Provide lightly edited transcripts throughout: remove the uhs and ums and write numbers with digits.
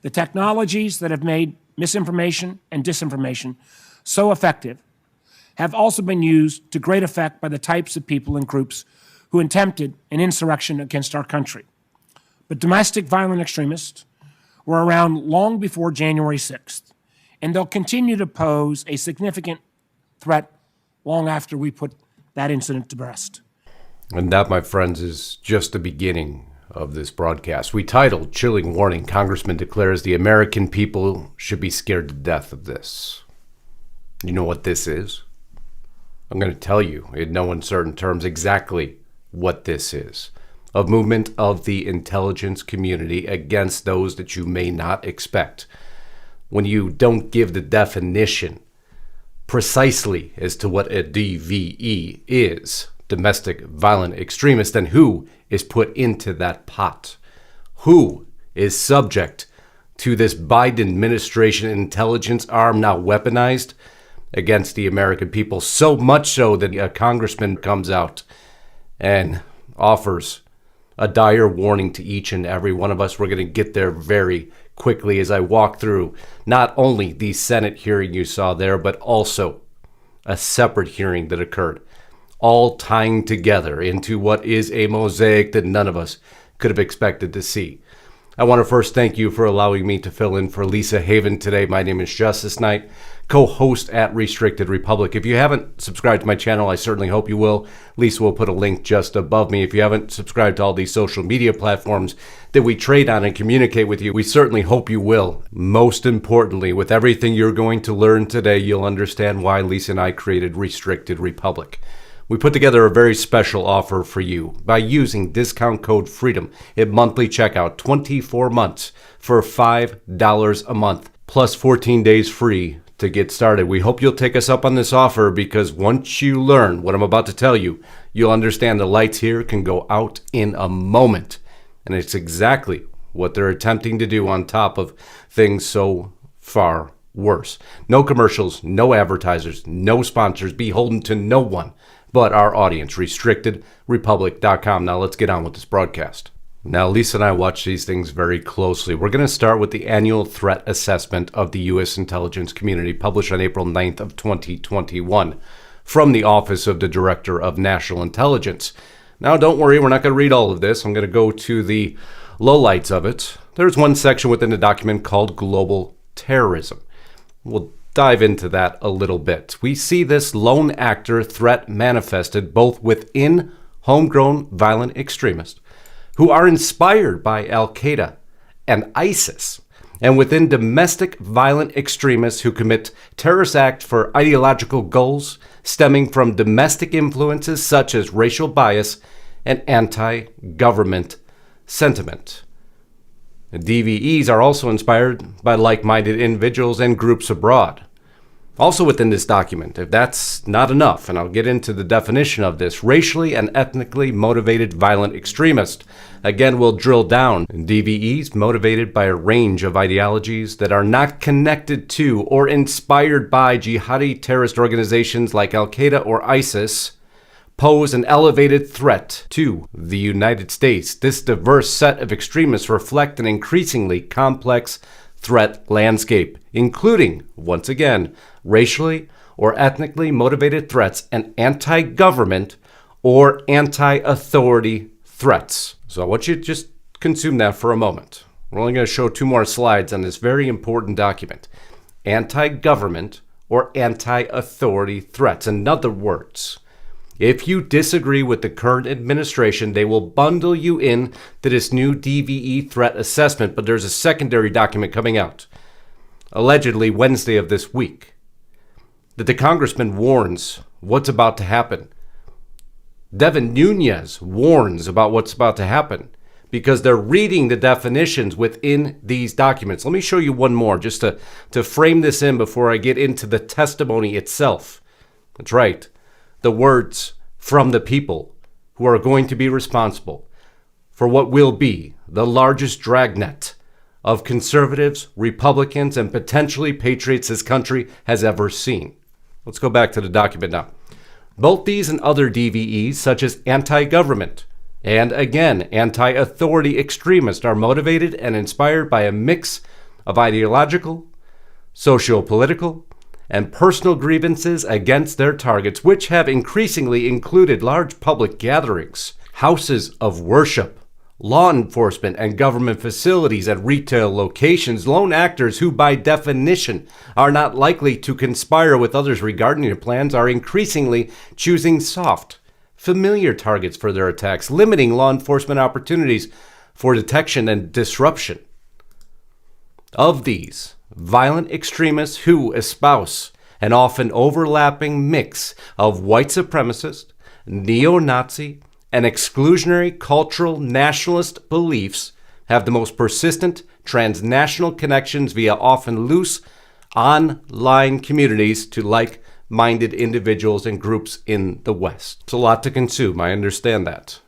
The technologies that have made misinformation and disinformation so effective have also been used to great effect by the types of people and groups who attempted an insurrection against our country. But domestic violent extremists were around long before January 6th, and they'll continue to pose a significant threat long after we put that incident to rest. And that, my friends, is just the beginning of this broadcast. We titled Chilling Warning, Congressman Declares the American People Should Be Scared to Death of This. You know what this is? I'm going to tell you in no uncertain terms exactly what this is. A movement of the intelligence community against those that you may not expect. When you don't give the definition precisely as to what a DVE is, domestic violent extremist, then who is put into that pot? Who is subject to this Biden administration intelligence arm now weaponized against the American people? So much so that a congressman comes out and offers a dire warning to each and every one of us. We're going to get there very quickly as I walk through not only the Senate hearing you saw there, but also a separate hearing that occurred, all tying together into what is a mosaic that none of us could have expected to see. I want to first thank you for allowing me to fill in for Lisa Haven today. My name is Justice Knight, co-host at Restricted Republic. If you haven't subscribed to my channel, I certainly hope you will. Lisa will put a link just above me. If you haven't subscribed to all these social media platforms that we trade on and communicate with you, we certainly hope you will. Most importantly, with everything you're going to learn today, you'll understand why Lisa and I created Restricted Republic. We put together a very special offer for you by using discount code FREEDOM at monthly checkout, 24 months for $5 a month, plus 14 days free to get started. We hope you'll take us up on this offer, because once you learn what I'm about to tell you, you'll understand the lights here can go out in a moment. And it's exactly what they're attempting to do on top of things so far worse. No commercials, no advertisers, no sponsors, beholden to no one but our audience. RestrictedRepublic.com. Now let's get on with this broadcast. Now, Lisa and I watch these things very closely. We're going to start with the annual threat assessment of the U.S. intelligence community, published on April 9th of 2021 from the Office of the Director of National Intelligence. Now, don't worry, we're not going to read all of this. I'm going to go to the lowlights of it. There's one section within the document called Global Terrorism. We'll dive into that a little bit. We see this lone actor threat manifested both within homegrown violent extremists who are inspired by Al-Qaeda and ISIS, and within domestic violent extremists who commit terrorist acts for ideological goals stemming from domestic influences such as racial bias and anti-government sentiment. The DVEs are also inspired by like-minded individuals and groups abroad. Also within this document, if that's not enough, and I'll get into the definition of this, racially and ethnically motivated violent extremist. Again, we'll drill down. DVEs motivated by a range of ideologies that are not connected to or inspired by jihadi terrorist organizations like Al-Qaeda or ISIS pose an elevated threat to the United States. This diverse set of extremists reflect an increasingly complex threat landscape, including, once again, racially or ethnically motivated threats and anti-government or anti-authority threats. So I want you to just consume that for a moment. We're only going to show 2 more slides on this very important document. Anti-government or anti-authority threats. In other words, if you disagree with the current administration, they will bundle you in to this new DVE threat assessment. But there's a secondary document coming out, allegedly Wednesday of this week, that the congressman warns what's about to happen. Devin Nunes warns about what's about to happen because they're reading the definitions within these documents. Let me show you one more just to frame this in before I get into the testimony itself. That's right. The words from the people who are going to be responsible for what will be the largest dragnet of conservatives, Republicans, and potentially patriots this country has ever seen. Let's go back to the document now. Both these and other DVEs, such as anti-government and, again, anti-authority extremists, are motivated and inspired by a mix of ideological, socio-political, and personal grievances against their targets, which have increasingly included large public gatherings, houses of worship, law enforcement and government facilities and retail locations. Lone actors who, by definition, are not likely to conspire with others regarding their plans are increasingly choosing soft, familiar targets for their attacks, limiting law enforcement opportunities for detection and disruption. Of these, violent extremists who espouse an often overlapping mix of white supremacist, neo-Nazi, and exclusionary cultural nationalist beliefs have the most persistent transnational connections via often loose online communities to like-minded individuals and groups in the West. It's a lot to consume, I understand that.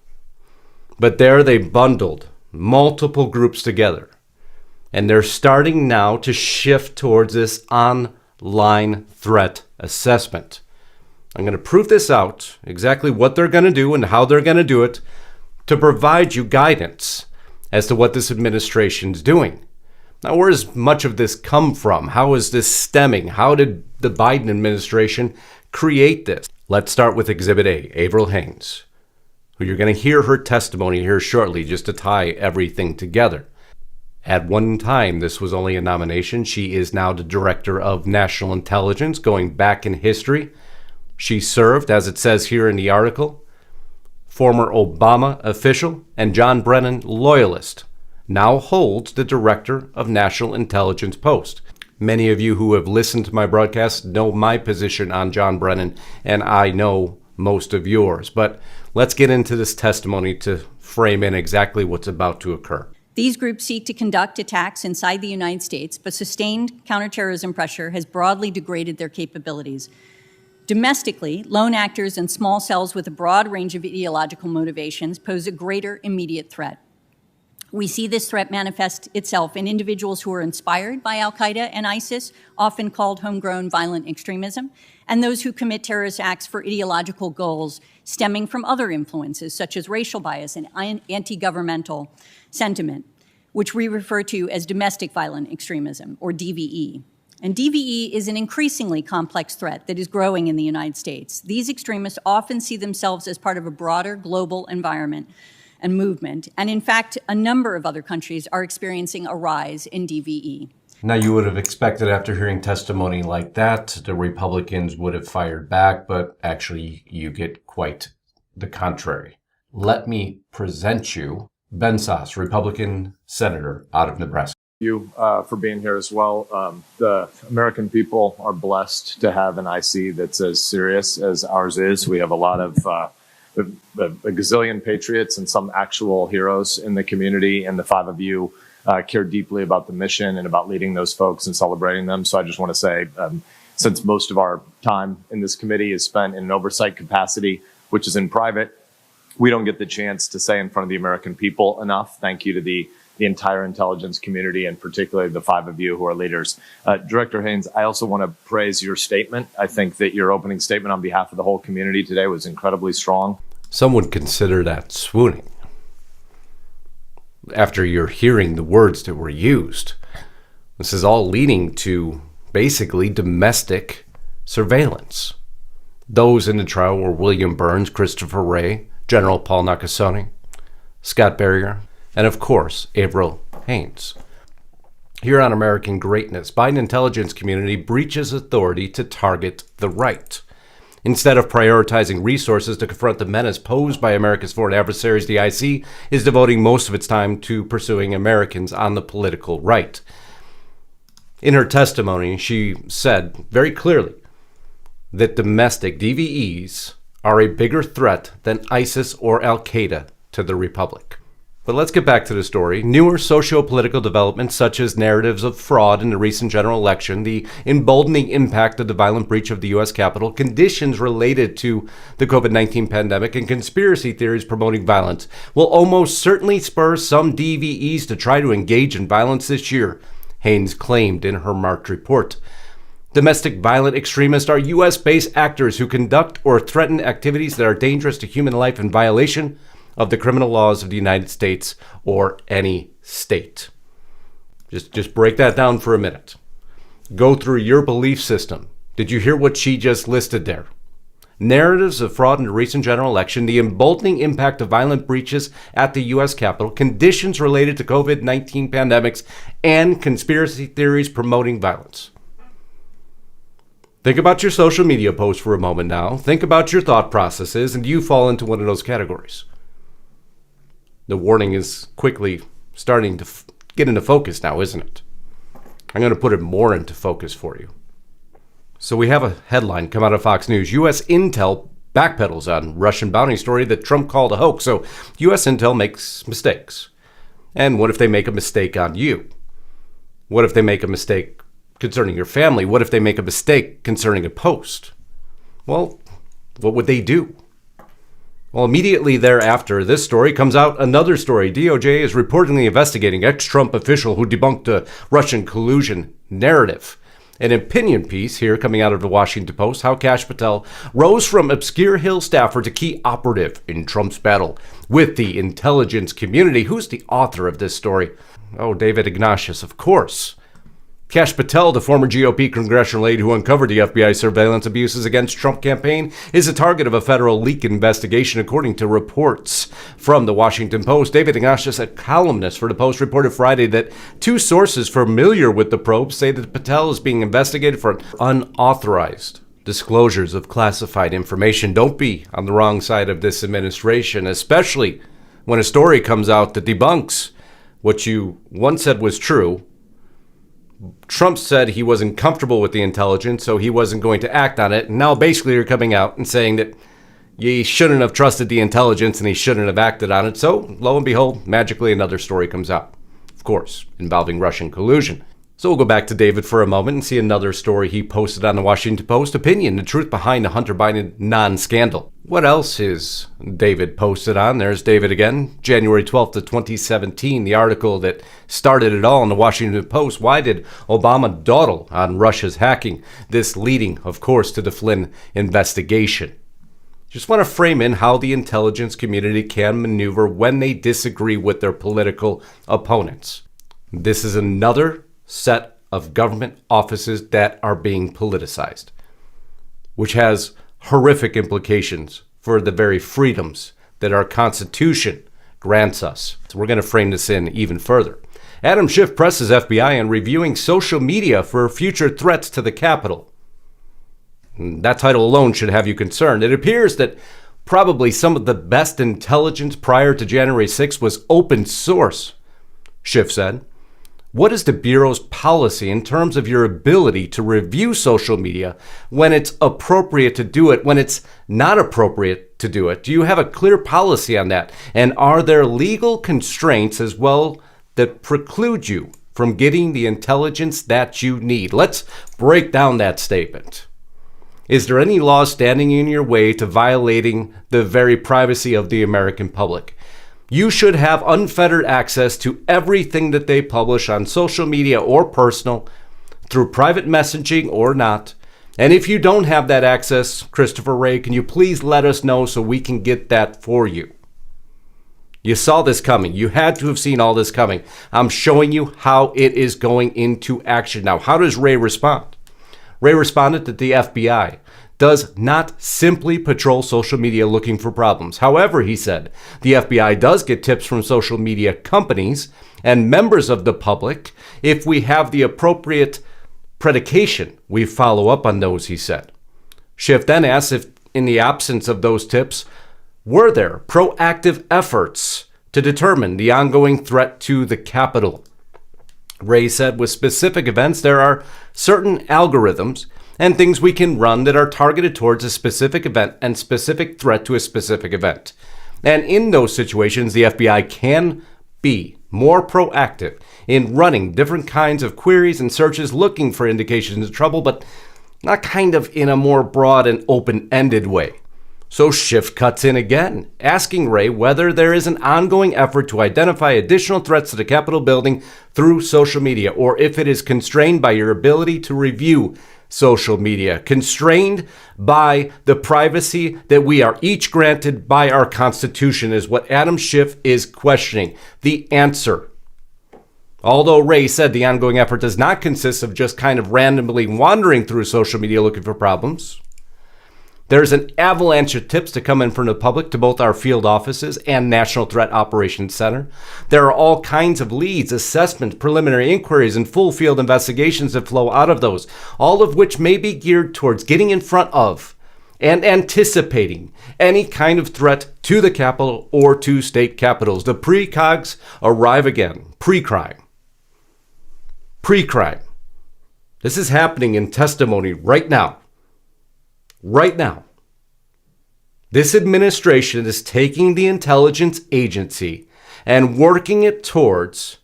But there they bundled multiple groups together. And they're starting now to shift towards this online threat assessment. I'm going to prove this out, exactly what they're going to do and how they're going to do it, to provide you guidance as to what this administration's doing. Now, where does much of this come from? How is this stemming? How did the Biden administration create this? Let's start with Exhibit A, Avril Haines, who you're going to hear her testimony here shortly, just to tie everything together. At one time, this was only a nomination. She is now the Director of National Intelligence, going back in history. She served, as it says here in the article, former Obama official and John Brennan loyalist, now holds the Director of National Intelligence post. Many of you who have listened to my broadcast know my position on John Brennan, and I know most of yours. But let's get into this testimony to frame in exactly what's about to occur. These groups seek to conduct attacks inside the United States, but sustained counterterrorism pressure has broadly degraded their capabilities. Domestically, lone actors and small cells with a broad range of ideological motivations pose a greater immediate threat. We see this threat manifest itself in individuals who are inspired by al-Qaeda and ISIS, often called homegrown violent extremism, and those who commit terrorist acts for ideological goals stemming from other influences, such as racial bias and anti-governmental sentiment, which we refer to as domestic violent extremism, or DVE. And DVE is an increasingly complex threat that is growing in the United States. These extremists often see themselves as part of a broader global environment and movement, and in fact, a number of other countries are experiencing a rise in DVE. Now, you would have expected after hearing testimony like that, the Republicans would have fired back, but actually you get quite the contrary. Let me present you Ben Sasse, Republican Senator out of Nebraska. You for being here as well. The American people are blessed to have an IC that's as serious as ours is. We have a lot of a gazillion patriots and some actual heroes in the community, and the five of you care deeply about the mission and about leading those folks and celebrating them. So I just want to say, since most of our time in this committee is spent in an oversight capacity, which is in private, we don't get the chance to say in front of the American people enough. Thank you to the entire intelligence community, and particularly the five of you who are leaders. Director Haines, I also want to praise your statement. I think that your opening statement on behalf of the whole community today was incredibly strong. Some would consider that swooning. After you're hearing the words that were used, this is all leading to basically domestic surveillance. Those in the trial were William Burns, Christopher Wray, General Paul Nakasone, Scott Berrier, and of course, Avril Haines. Here on American Greatness, Biden intelligence community breaches authority to target the right. Instead of prioritizing resources to confront the menace posed by America's foreign adversaries, the IC is devoting most of its time to pursuing Americans on the political right. In her testimony, she said very clearly that domestic DVEs are a bigger threat than ISIS or al-Qaeda to the Republic. But let's get back to the story. Newer socio-political developments, such as narratives of fraud in the recent general election, the emboldening impact of the violent breach of the U.S. Capitol, conditions related to the COVID-19 pandemic, and conspiracy theories promoting violence will almost certainly spur some DVEs to try to engage in violence this year, Haines claimed in her March report. Domestic violent extremists are U.S.-based actors who conduct or threaten activities that are dangerous to human life in violation of the criminal laws of the United States or any state. Just break that down for a minute. Go through your belief system. Did you hear what she just listed there? Narratives of fraud in the recent general election, the emboldening impact of violent breaches at the U.S. Capitol, conditions related to COVID-19 pandemics, and conspiracy theories promoting violence. Think about your social media posts for a moment now. Think about your thought processes, and you fall into one of those categories. The warning is quickly starting to get into focus now, isn't it? I'm going to put it more into focus for you. So we have a headline come out of Fox News. U.S. Intel backpedals on Russian bounty story that Trump called a hoax. So U.S. Intel makes mistakes. And what if they make a mistake on you? What if they make a mistake concerning your family? What if they make a mistake concerning a post? Well, what would they do? Well, immediately thereafter, this story comes out another story. DOJ is reportedly investigating ex-Trump official who debunked a Russian collusion narrative. An opinion piece here coming out of the Washington Post, how Kash Patel rose from obscure Hill staffer to key operative in Trump's battle with the intelligence community. Who's the author of this story? Oh, David Ignatius, of course. Kash Patel, the former GOP congressional aide who uncovered the FBI surveillance abuses against Trump campaign, is a target of a federal leak investigation, according to reports from the Washington Post. David Ignatius, a columnist for the Post, reported Friday that two sources familiar with the probe say that Patel is being investigated for unauthorized disclosures of classified information. Don't be on the wrong side of this administration, especially when a story comes out that debunks what you once said was true. Trump said he wasn't comfortable with the intelligence, so he wasn't going to act on it. And now basically you're coming out and saying that he shouldn't have trusted the intelligence and he shouldn't have acted on it. So lo and behold, magically another story comes out, of course, involving Russian collusion. So we'll go back to David for a moment and see another story he posted on the Washington Post. Opinion, the truth behind the Hunter Biden non-scandal. What else is David posted on? There's David again, January 12th of 2017, the article that started it all in the Washington Post. Why did Obama dawdle on Russia's hacking? This leading, of course, to the Flynn investigation. Just want to frame in how the intelligence community can maneuver when they disagree with their political opponents. This is another set of government offices that are being politicized, which has horrific implications for the very freedoms that our Constitution grants us. So we're going to frame this in even further. Adam Schiff presses FBI on reviewing social media for future threats to the Capitol. That title alone should have you concerned. It appears that probably some of the best intelligence prior to January 6th was open source, Schiff said. What is the Bureau's policy in terms of your ability to review social media when it's appropriate to do it, when it's not appropriate to do it? Do you have a clear policy on that? And are there legal constraints as well that preclude you from getting the intelligence that you need? Let's break down that statement. Is there any law standing in your way to violating the very privacy of the American public? You should have unfettered access to everything that they publish on social media or personal, through private messaging or not. And if you don't have that access, Christopher Wray, can you please let us know so we can get that for you? You saw this coming. You had to have seen all this coming. I'm showing you how it is going into action now. How does Wray respond? Wray responded that the FBI does not simply patrol social media looking for problems. However, he said, the FBI does get tips from social media companies and members of the public. If we have the appropriate predication, we follow up on those, he said. Schiff then asked if, in the absence of those tips, were there proactive efforts to determine the ongoing threat to the Capitol? Wray said, with specific events, there are certain algorithms and things we can run that are targeted towards a specific event and specific threat to a specific event. And in those situations, the FBI can be more proactive in running different kinds of queries and searches looking for indications of trouble, but not kind of in a more broad and open-ended way. So Schiff cuts in again, asking Wray whether there is an ongoing effort to identify additional threats to the Capitol building through social media, or if it is constrained by your ability to review social media, constrained by the privacy that we are each granted by our Constitution, is what Adam Schiff is questioning. The answer Although Ray said the ongoing effort does not consist of just kind of randomly wandering through social media looking for problems, there's an avalanche of tips to come in from the public to both our field offices and National Threat Operations Center. There are all kinds of leads, assessments, preliminary inquiries, and full field investigations that flow out of those, all of which may be geared towards getting in front of and anticipating any kind of threat to the Capitol or to state capitals. The precogs arrive again. Pre-crime. Pre-crime. This is happening in testimony right now. Right now. This administration is taking the intelligence agency and working it towards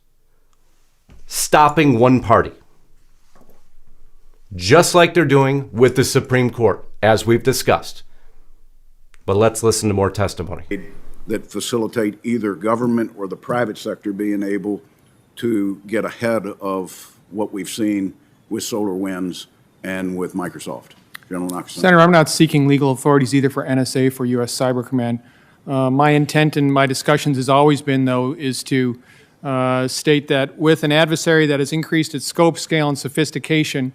stopping one party. Just like they're doing with the Supreme Court, as we've discussed. But let's listen to more testimony. That facilitate either government or the private sector being able to get ahead of what we've seen with SolarWinds and with Microsoft. General Knox. Senator, I'm not seeking legal authorities either for NSA, for U.S. Cyber Command. My intent in my discussions has always been, though, is to state that with an adversary that has increased its scope, scale, and sophistication,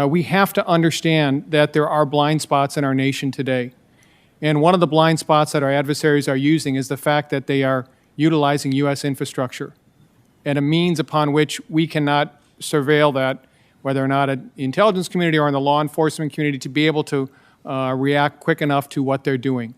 we have to understand that there are blind spots in our nation today. And one of the blind spots that our adversaries are using is the fact that they are utilizing U.S. infrastructure and a means upon which we cannot surveil that, whether or not in the intelligence community or in the law enforcement community, to be able to react quick enough to what they're doing.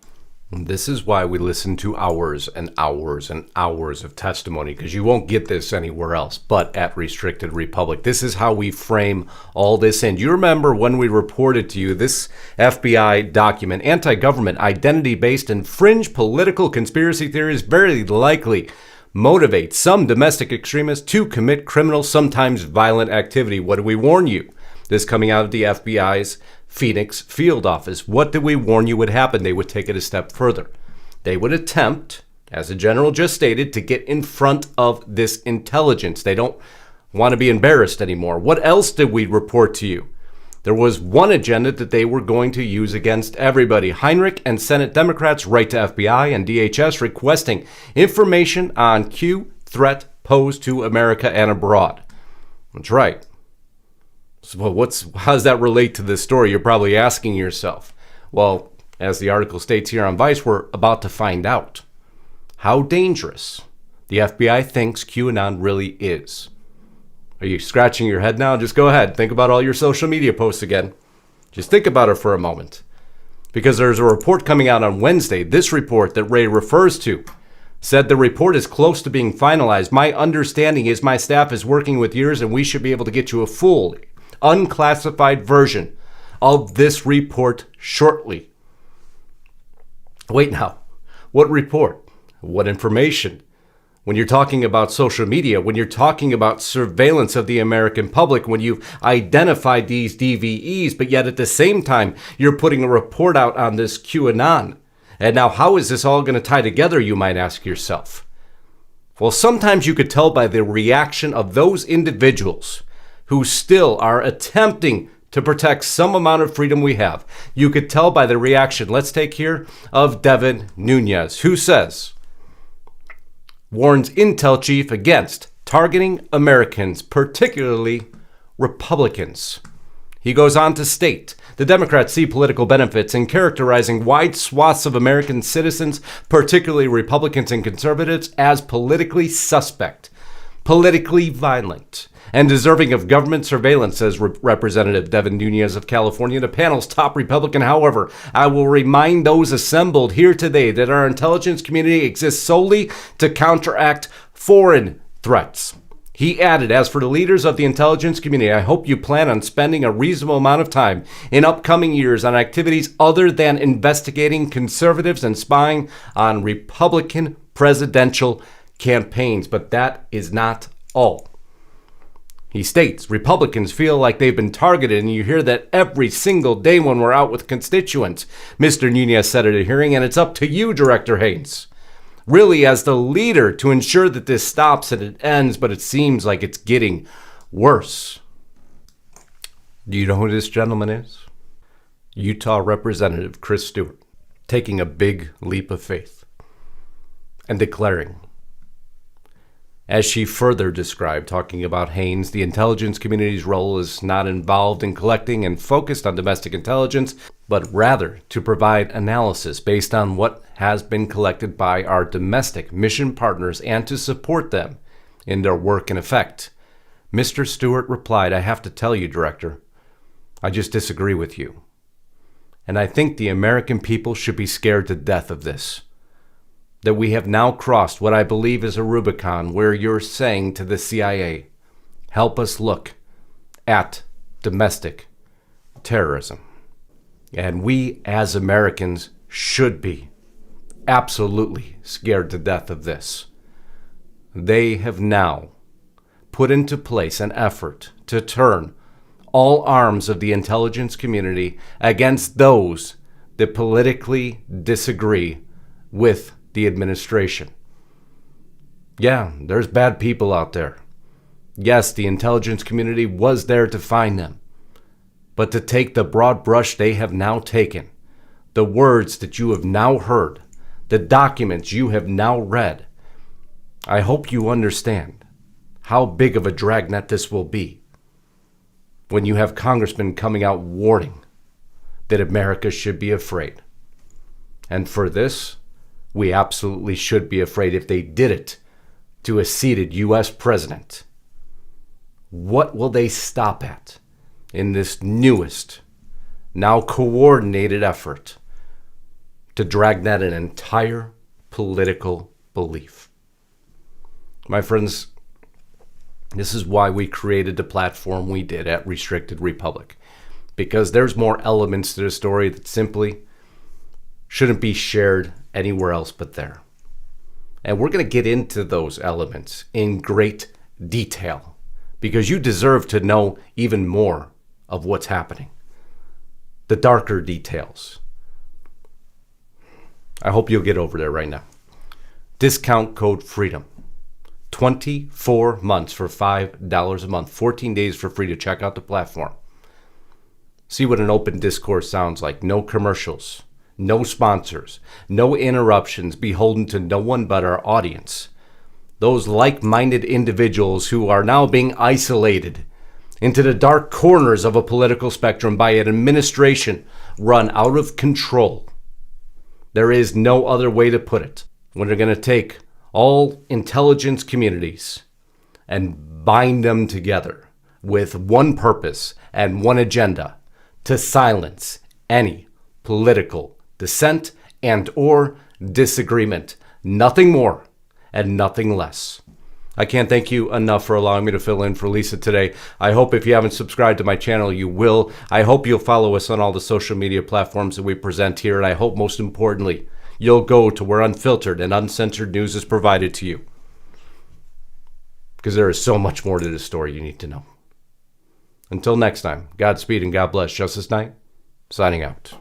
This is why we listen to hours and hours and hours of testimony, because you won't get this anywhere else but at Restricted Republic. This is how we frame all this in. You remember when we reported to you this FBI document, anti-government, identity-based, and fringe political conspiracy theories very likely motivate some domestic extremists to commit criminal, sometimes violent activity. What do we warn you? This coming out of the FBI's Phoenix field office. What did we warn you would happen? They would take it a step further. They would attempt, as the general just stated, to get in front of this intelligence. They don't want to be embarrassed anymore. What else did we report to you? There was one agenda that they were going to use against everybody. Heinrich and Senate Democrats write to FBI and DHS requesting information on Q threat posed to America and abroad. That's right. So how does that relate to this story? You're probably asking yourself. Well, as the article states here on Vice, we're about to find out how dangerous the FBI thinks QAnon really is. Are you scratching your head now? Just go ahead. Think about all your social media posts again. Just think about it for a moment. Because there's a report coming out on Wednesday. This report that Ray refers to said the report is close to being finalized. My understanding is my staff is working with yours, and we should be able to get you a full, unclassified version of this report shortly. Wait now. What report? What information? When you're talking about social media, when you're talking about surveillance of the American public, when you've identified these DVEs, but yet at the same time, you're putting a report out on this QAnon. And now how is this all going to tie together, you might ask yourself? Well, sometimes you could tell by the reaction of those individuals who still are attempting to protect some amount of freedom we have. You could tell by the reaction, let's take here, of Devin Nunes, who says, warns intel chief against targeting Americans, particularly Republicans. He goes on to state, the Democrats see political benefits in characterizing wide swaths of American citizens, particularly Republicans and conservatives, as politically suspect, politically violent, and deserving of government surveillance, says Representative Devin Nunes of California, the panel's top Republican. However, I will remind those assembled here today that our intelligence community exists solely to counteract foreign threats. He added, as for the leaders of the intelligence community, I hope you plan on spending a reasonable amount of time in upcoming years on activities other than investigating conservatives and spying on Republican presidential campaigns. But that is not all. He states, Republicans feel like they've been targeted, and you hear that every single day when we're out with constituents. Mr. Nunes said at a hearing, and it's up to you, Director Haynes, really as the leader to ensure that this stops and it ends, but it seems like it's getting worse. Do you know who this gentleman is? Utah Representative Chris Stewart, taking a big leap of faith and declaring, As she further described, talking about Haynes, the intelligence community's role is not involved in collecting and focused on domestic intelligence, but rather to provide analysis based on what has been collected by our domestic mission partners and to support them in their work and effect. Mr. Stewart replied, "I have to tell you, Director, I just disagree with you. And I think the American people should be scared to death of this. That we have now crossed what I believe is a Rubicon where you're saying to the CIA, help us look at domestic terrorism. And we as Americans should be absolutely scared to death of this. They have now put into place an effort to turn all arms of the intelligence community against those that politically disagree with the administration. Yeah, there's bad people out there. Yes, the intelligence community was there to find them. But to take the broad brush they have now taken, the words that you have now heard, the documents you have now read, I hope you understand how big of a dragnet this will be when you have congressmen coming out warning that America should be afraid. And for this, we absolutely should be afraid if they did it to a seated U.S. president. What will they stop at in this newest, now coordinated effort to dragnet an entire political belief? My friends, this is why we created the platform we did at Restricted Republic, because there's more elements to the story that simply shouldn't be shared anywhere else but there. And we're going to get into those elements in great detail because you deserve to know even more of what's happening. The darker details. I hope you'll get over there right now. Discount code FREEDOM. 24 months for $5 a month. 14 days for free to check out the platform. See what an open discourse sounds like. No commercials. No sponsors, no interruptions, beholden to no one but our audience. Those like-minded individuals who are now being isolated into the dark corners of a political spectrum by an administration run out of control. There is no other way to put it. When they're going to take all intelligence communities and bind them together with one purpose and one agenda to silence any political dissent and or disagreement. Nothing more and nothing less. I can't thank you enough for allowing me to fill in for Lisa today. I hope if you haven't subscribed to my channel, you will. I hope you'll follow us on all the social media platforms that we present here. And I hope most importantly, you'll go to where unfiltered and uncensored news is provided to you. Because there is so much more to this story you need to know. Until next time, Godspeed and God bless. Justice Knight, signing out.